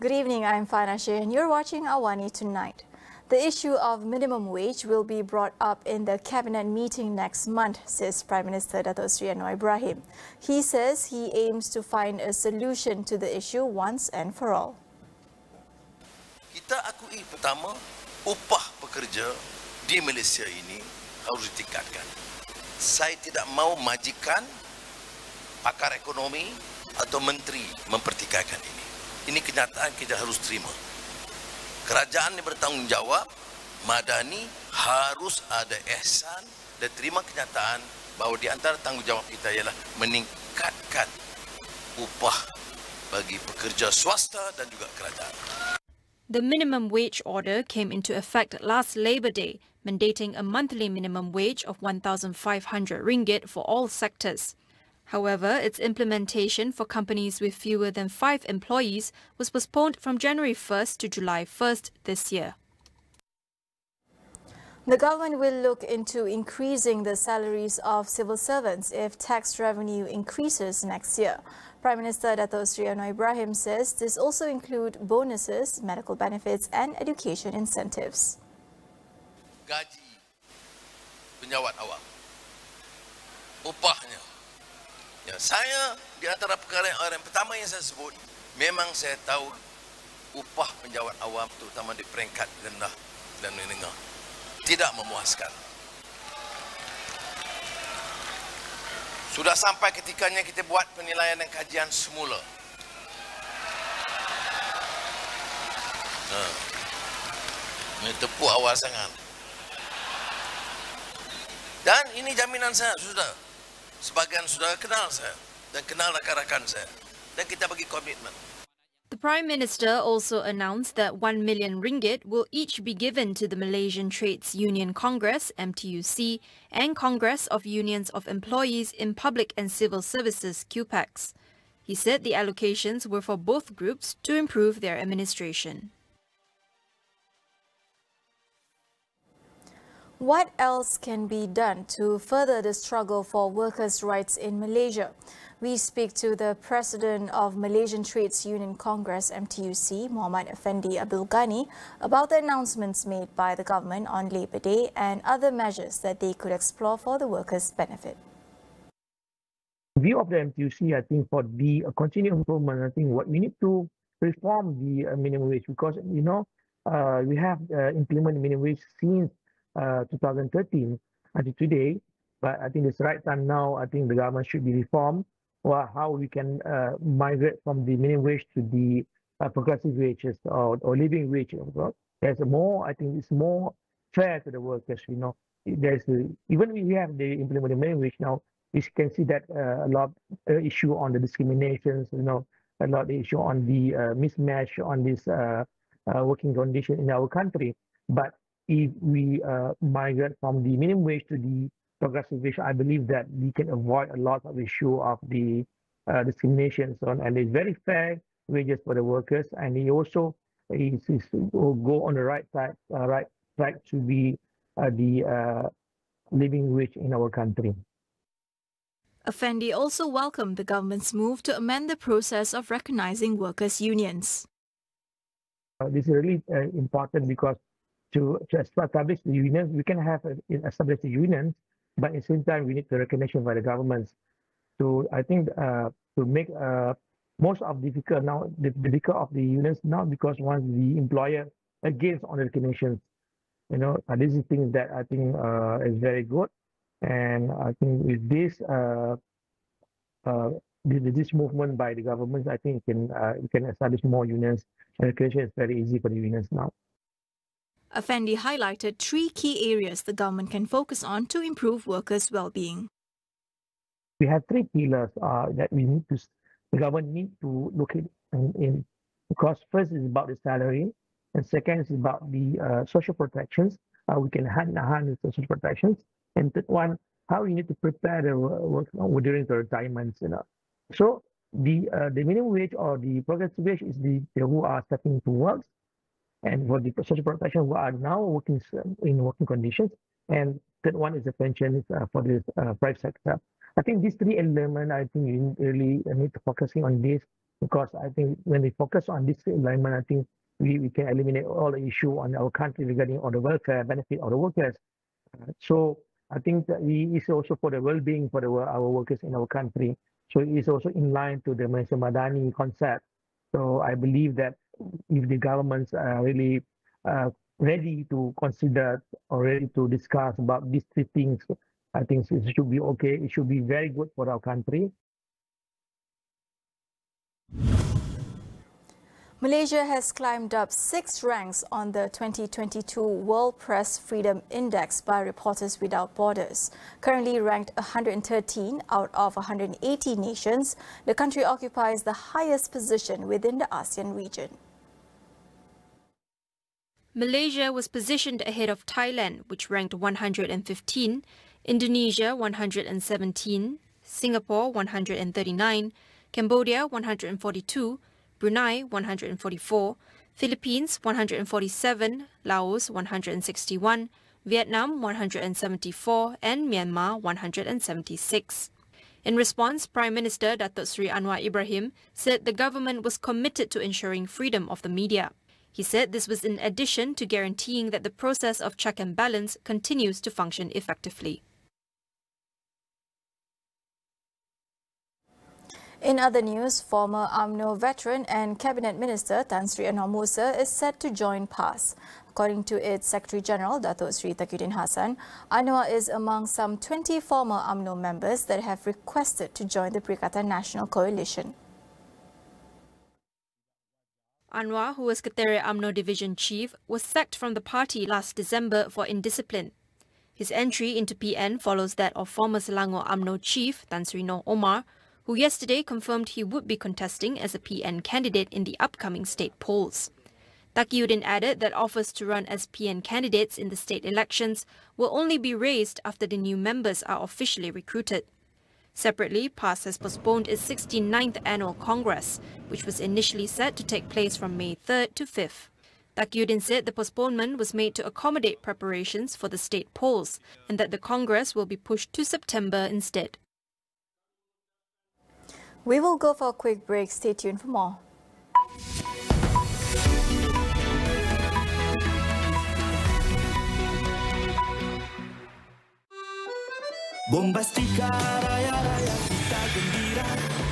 Good evening, I'm Fana Sheh and you're watching AWANI Tonight. The issue of minimum wage will be brought up in the cabinet meeting next month, says Prime Minister Datuk Seri Anwar Ibrahim. He says he aims to find a solution to the issue once and for all. Kita akui pertama, upah pekerja di Malaysia ini harus ditingkatkan. Saya tidak mau majikan, pakar ekonomi atau menteri mempertikaikan ini. Ini kenyataan kita harus terima. Kerajaan ini bertanggungjawab, madani harus ada ihsan dan terima kenyataan bahawa di antara tanggungjawab kita ialah meningkatkan upah bagi pekerja swasta dan juga kerajaan. The minimum wage order came into effect last Labour Day, mandating a monthly minimum wage of RM1,500 for all sectors. However, its implementation for companies with fewer than 5 employees was postponed from January 1st to July 1st this year. The government will look into increasing the salaries of civil servants if tax revenue increases next year. Prime Minister Datuk Seri Anwar Ibrahim says this also include bonuses, medical benefits and education incentives. Gaji penjawat awam, upahnya. Ya, saya di antara perkara yang pertama yang saya sebut, memang saya tahu upah penjawat awam terutama di peringkat rendah dan menengah tidak memuaskan. Sudah sampai ketikanya kita buat penilaian dan kajian semula. Ini tepuk awal sangat. Dan ini jaminan saya, sudah. Sebagian sudah kenal saya dan kenal rakan-rakan saya. Dan kita bagi komitmen. The Prime Minister also announced that RM1 million will each be given to the Malaysian Trades Union Congress, MTUC, and Congress of Unions of Employees in Public and Civil Services, QPACs. He said the allocations were for both groups to improve their administration. What else can be done to further the struggle for workers' rights in Malaysia? We speak to the President of Malaysian Trades Union Congress, MTUC, Muhammad Effendi Abdul Ghani, about the announcements made by the government on Labour Day and other measures that they could explore for the workers' benefit. In view of the MTUC, I think for the continued improvement, I think what we need to reform the minimum wage because, we have implemented minimum wage since 2013 until today, but I think it's right time now. I think the government should be reformed, or how we can migrate from the minimum wage to the progressive wages or living wage. There's more. I think it's more fair to the workers. There's even we have the implemented minimum wage now. We can see that a lot issue on the discriminations. A lot of issue on the mismatch on this working condition in our country, but if we migrate from the minimum wage to the progressive wage, I believe that we can avoid a lot of issue of the discrimination. And it's very fair wages for the workers, and it also is go on the right side, right track to be the living wage in our country. Effendi also welcomed the government's move to amend the process of recognizing workers' unions. This is really important because to establish the unions, we can have established the unions, but at the same time, we need the recognition by the governments. So I think to make most of difficult now, the difficult of the unions now, because once the employer against on the recognitions, this is things that I think is very good, and I think with this this movement by the government, I think we can establish more unions, and recognition is very easy for the unions now. Effendi highlighted 3 key areas the government can focus on to improve workers' well-being. We have 3 pillars that the government needs to look in, because first is about the salary, and second is about the social protections. We can enhance the social protections, and third one, how we need to prepare the work during the retirements. So the minimum wage or the progressive wage is the who are starting to work. And for the social protection, who are now working in working conditions. And third one is the pension for the private sector. I think these 3 elements, I think you really need to focusing on this because I think when we focus on this alignment, I think we can eliminate all the issue on our country regarding on the welfare benefit of the workers. So I think that it's also for the well-being for our workers in our country. So it is also in line to the Malaysia Madani concept. So I believe that if the governments are really ready to consider or ready to discuss about these three things, I think it should be okay. It should be very good for our country. Malaysia has climbed up 6 ranks on the 2022 World Press Freedom Index by Reporters Without Borders. Currently ranked 113 out of 180 nations, the country occupies the highest position within the ASEAN region. Malaysia was positioned ahead of Thailand, which ranked 115, Indonesia 117, Singapore 139, Cambodia 142, Brunei 144, Philippines 147, Laos 161, Vietnam 174 and Myanmar 176. In response, Prime Minister Datuk Seri Anwar Ibrahim said the government was committed to ensuring freedom of the media. He said this was in addition to guaranteeing that the process of check and balance continues to function effectively. In other news, former UMNO veteran and Cabinet Minister Tan Sri Anwar Musa is set to join PAS. According to its Secretary General, Datuk Sri Taqiyuddin Hassan, Anwar is among some 20 former UMNO members that have requested to join the Perikatan Nasional Coalition. Anwar, who was Keteria UMNO Division Chief, was sacked from the party last December for indiscipline. His entry into PN follows that of former Selangor UMNO Chief Tan Sri Noh Omar, who yesterday confirmed he would be contesting as a PN candidate in the upcoming state polls. Taqiyuddin added that offers to run as PN candidates in the state elections will only be raised after the new members are officially recruited. Separately, PAS has postponed its 69th annual Congress, which was initially set to take place from May 3rd to 5th. Taqiyuddin said the postponement was made to accommodate preparations for the state polls and that the Congress will be pushed to September instead. We will go for a quick break. Stay tuned for more. Bombastika raya raya kita gembira.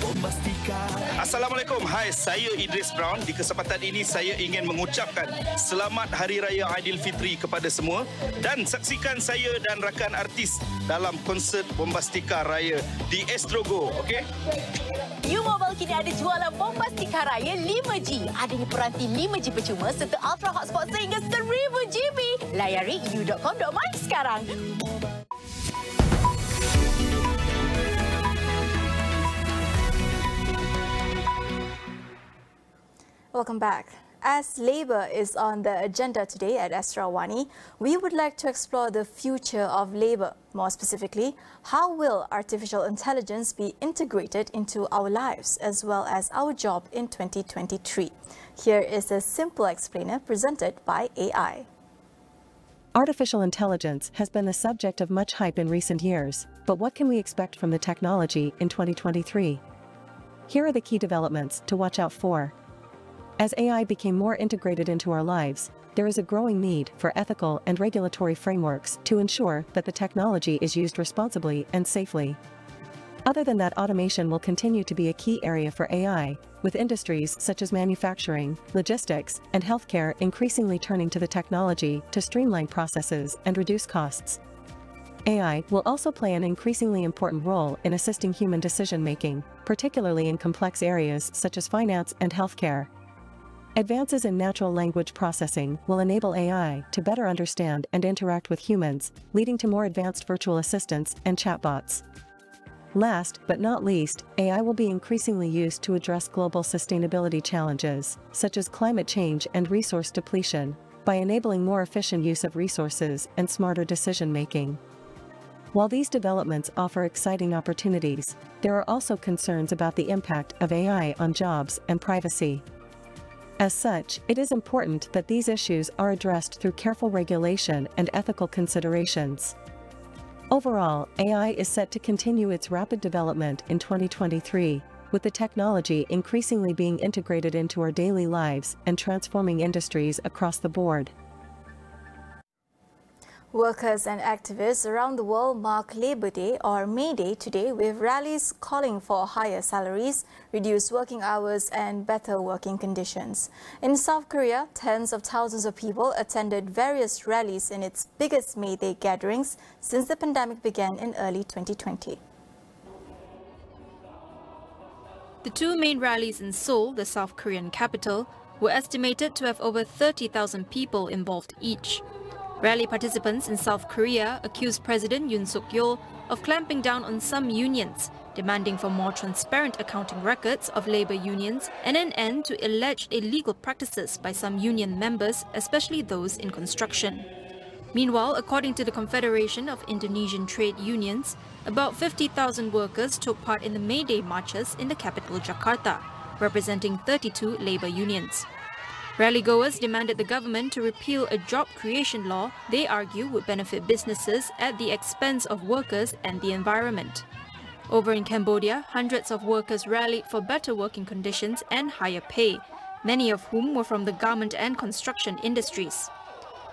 Bombastika. Assalamualaikum. Hai, saya Idris Brown. Di kesempatan ini saya ingin mengucapkan selamat Hari Raya Aidilfitri kepada semua dan saksikan saya dan rakan artis dalam konsert Bombastika Raya di Astro Go, okey? U Mobile kini ada jualan Bombastika Raya 5G. Adanya peranti 5G percuma serta Ultra Hotspot sehingga 1000 GB. Layari u.com.my sekarang. Welcome back. As Labour is on the agenda today at Astro AWANI, we would like to explore the future of labour. More specifically, how will artificial intelligence be integrated into our lives as well as our job in 2023? Here is a simple explainer presented by AI. Artificial intelligence has been the subject of much hype in recent years, but what can we expect from the technology in 2023? Here are the key developments to watch out for. As AI became more integrated into our lives, there is a growing need for ethical and regulatory frameworks to ensure that the technology is used responsibly and safely. Other than that, automation will continue to be a key area for AI, with industries such as manufacturing, logistics, and healthcare increasingly turning to the technology to streamline processes and reduce costs. AI will also play an increasingly important role in assisting human decision-making, particularly in complex areas such as finance and healthcare. Advances in natural language processing will enable AI to better understand and interact with humans, leading to more advanced virtual assistants and chatbots. Last but not least, AI will be increasingly used to address global sustainability challenges, such as climate change and resource depletion, by enabling more efficient use of resources and smarter decision-making. While these developments offer exciting opportunities, there are also concerns about the impact of AI on jobs and privacy. As such, it is important that these issues are addressed through careful regulation and ethical considerations. Overall, AI is set to continue its rapid development in 2023, with the technology increasingly being integrated into our daily lives and transforming industries across the board. Workers and activists around the world mark Labour Day or May Day today with rallies calling for higher salaries, reduced working hours and better working conditions. In South Korea, tens of thousands of people attended various rallies in its biggest May Day gatherings since the pandemic began in early 2020. The two main rallies in Seoul, the South Korean capital, were estimated to have over 30,000 people involved each. Rally participants in South Korea accused President Yoon Suk-yeol of clamping down on some unions, demanding for more transparent accounting records of labour unions and an end to alleged illegal practices by some union members, especially those in construction. Meanwhile, according to the Confederation of Indonesian Trade Unions, about 50,000 workers took part in the May Day marches in the capital Jakarta, representing 32 labour unions. Rallygoers demanded the government to repeal a job creation law they argue would benefit businesses at the expense of workers and the environment. Over in Cambodia, hundreds of workers rallied for better working conditions and higher pay, many of whom were from the garment and construction industries.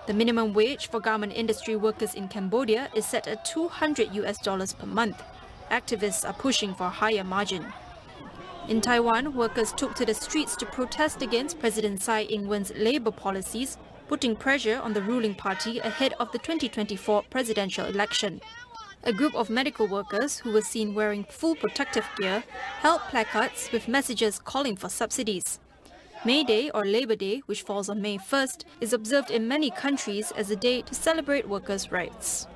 The minimum wage for garment industry workers in Cambodia is set at $200 per month. Activists are pushing for a higher margin. In Taiwan, workers took to the streets to protest against President Tsai Ing-wen's labour policies, putting pressure on the ruling party ahead of the 2024 presidential election. A group of medical workers who were seen wearing full protective gear held placards with messages calling for subsidies. May Day or Labour Day, which falls on May 1st, is observed in many countries as a day to celebrate workers' rights.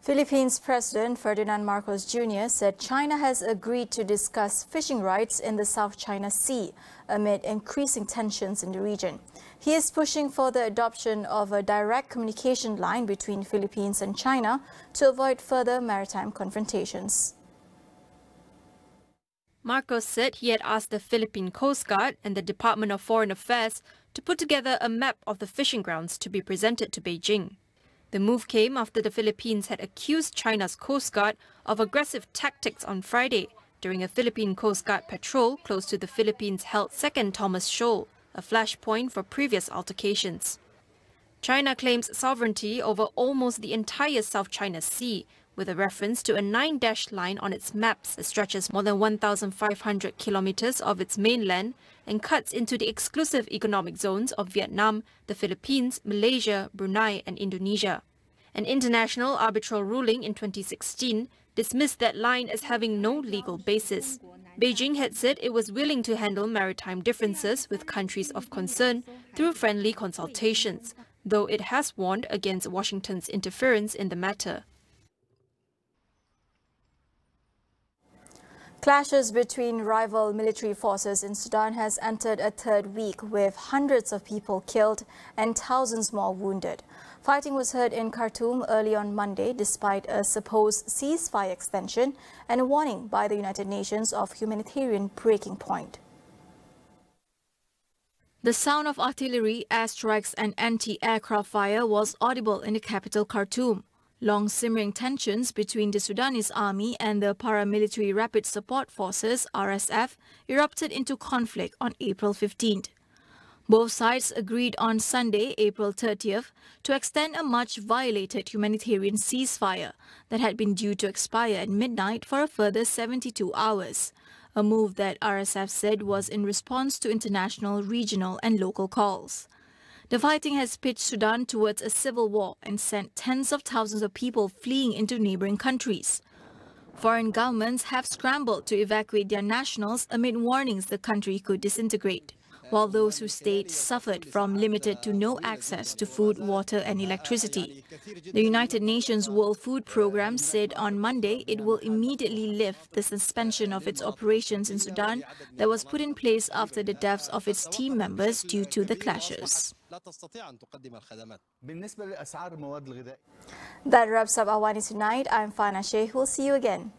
Philippines President Ferdinand Marcos Jr. said China has agreed to discuss fishing rights in the South China Sea amid increasing tensions in the region. He is pushing for the adoption of a direct communication line between Philippines and China to avoid further maritime confrontations. Marcos said he had asked the Philippine Coast Guard and the Department of Foreign Affairs to put together a map of the fishing grounds to be presented to Beijing. The move came after the Philippines had accused China's Coast Guard of aggressive tactics on Friday during a Philippine Coast Guard patrol close to the Philippines-held Second Thomas Shoal, a flashpoint for previous altercations. China claims sovereignty over almost the entire South China Sea, with a reference to a 9-dashed line on its maps that stretches more than 1,500 kilometers of its mainland and cuts into the exclusive economic zones of Vietnam, the Philippines, Malaysia, Brunei and Indonesia. An international arbitral ruling in 2016 dismissed that line as having no legal basis. Beijing had said it was willing to handle maritime differences with countries of concern through friendly consultations, though it has warned against Washington's interference in the matter. Clashes between rival military forces in Sudan has entered a third week with hundreds of people killed and thousands more wounded. Fighting was heard in Khartoum early on Monday despite a supposed ceasefire extension and a warning by the United Nations of humanitarian breaking point. The sound of artillery, airstrikes and anti-aircraft fire was audible in the capital Khartoum. Long simmering tensions between the Sudanese army and the paramilitary Rapid Support Forces (RSF) erupted into conflict on April 15th. Both sides agreed on Sunday, April 30th, to extend a much-violated humanitarian ceasefire that had been due to expire at midnight for a further 72 hours, a move that RSF said was in response to international, regional and local calls. The fighting has pitched Sudan towards a civil war and sent tens of thousands of people fleeing into neighboring countries. Foreign governments have scrambled to evacuate their nationals amid warnings the country could disintegrate, while those who stayed suffered from limited to no access to food, water and electricity. The United Nations World Food Programme said on Monday it will immediately lift the suspension of its operations in Sudan that was put in place after the deaths of its team members due to the clashes. That wraps up AWANI Tonight. I'm Fana Sheikh. We'll see you again.